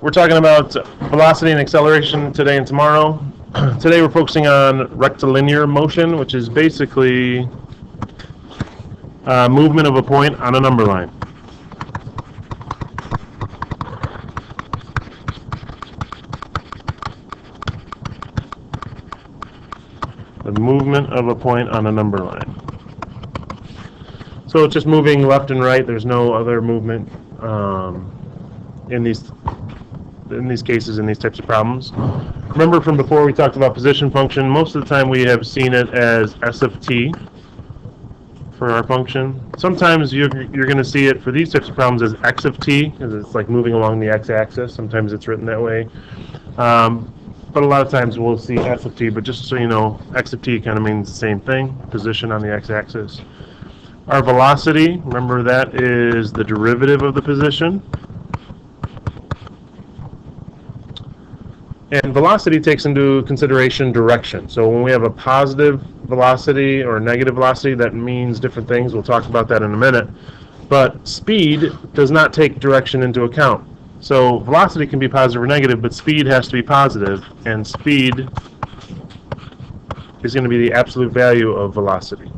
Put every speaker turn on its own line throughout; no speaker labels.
We're talking about velocity and acceleration today and tomorrow. Today we're focusing on rectilinear motion, which is basically movement of a point on a number line. The movement of a point on a number line. So it's just moving left and right. There's no other movement in these cases, in these types of problems. Remember from before we talked about position function, most of the time we have seen it as s of t for our function. Sometimes you're going to see it for these types of problems as x of t, because it's like moving along the x-axis. Sometimes it's written that way. But a lot of times we'll see s of t, but just so you know, x of t kind of means the same thing, position on the x-axis. Our velocity, remember that is the derivative of the position. And velocity takes into consideration direction. So when we have a positive velocity or a negative velocity, that means different things. We'll talk about that in a minute. But speed does not take direction into account. So velocity can be positive or negative, but speed has to be positive, and speed is going to be the absolute value of velocity.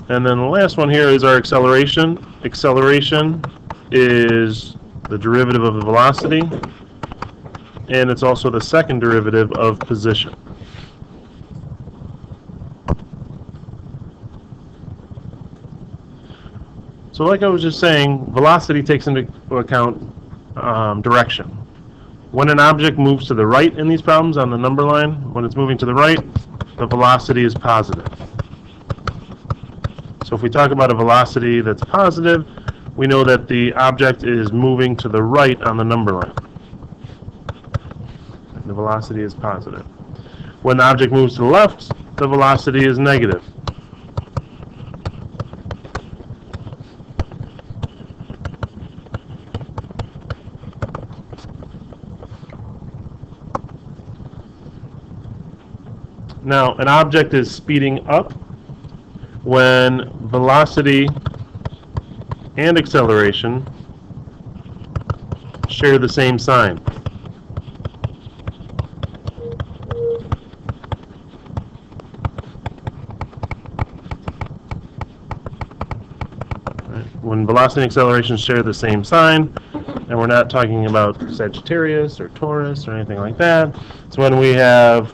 And then the last one here is our acceleration. Acceleration is the derivative of the velocity, and it's also the second derivative of position. So like I was just saying, velocity takes into account direction. When an object moves to the right in these problems on the number line, when it's moving to the right, the velocity is positive. So if we talk about a velocity that's positive, we know that the object is moving to the right on the number line. The velocity is positive. When the object moves to the left, the velocity is negative. Now, an object is speeding up when velocity and acceleration share the same sign. When velocity and acceleration share the same sign, and we're not talking about Sagittarius or Taurus or anything like that, it's when we have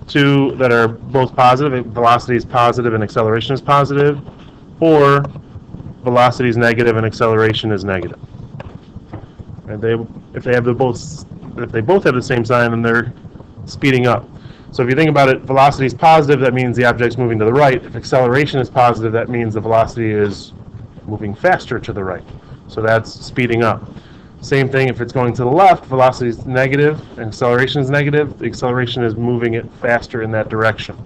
two that are both positive, velocity is positive and acceleration is positive, or velocity is negative and acceleration is negative. And if they both have the same sign, then they're speeding up. So if you think about it, velocity is positive, that means the object's moving to the right. If acceleration is positive, that means the velocity is moving faster to the right. So that's speeding up. Same thing if it's going to the left, velocity is negative and acceleration is negative. The acceleration is moving it faster in that direction.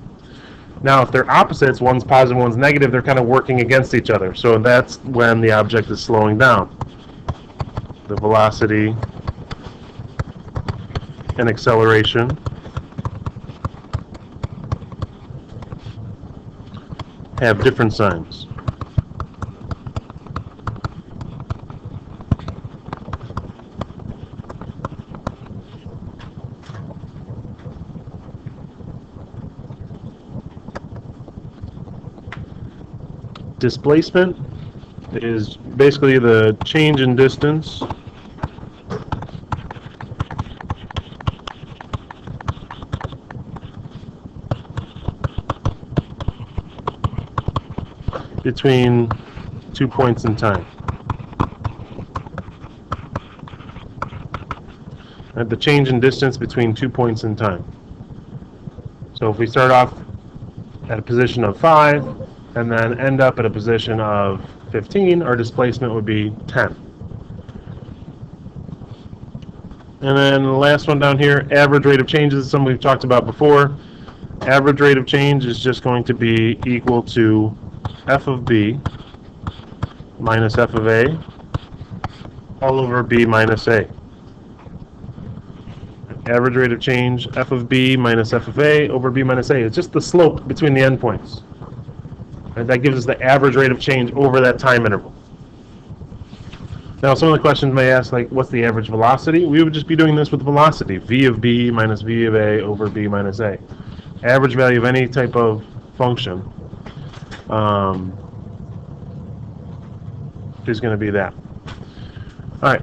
Now, if they're opposites, one's positive, one's negative, they're kind of working against each other. So that's when the object is slowing down. The velocity and acceleration have different signs. Displacement is basically the change in distance between 2 points in time. And the change in distance between 2 points in time. So if we start off at a position of 5 and then end up at a position of 15, our displacement would be 10. And then the last one down here, average rate of change, is something we've talked about before. Average rate of change is just going to be equal to f of b minus f of a all over b minus a. Average rate of change, f of b minus f of a over b minus a. It's just the slope between the endpoints. And that gives us the average rate of change over that time interval. Now, some of the questions may ask, like, what's the average velocity? We would just be doing this with velocity. V of b minus v of a over b minus a. Average value of any type of function is going to be that. All right.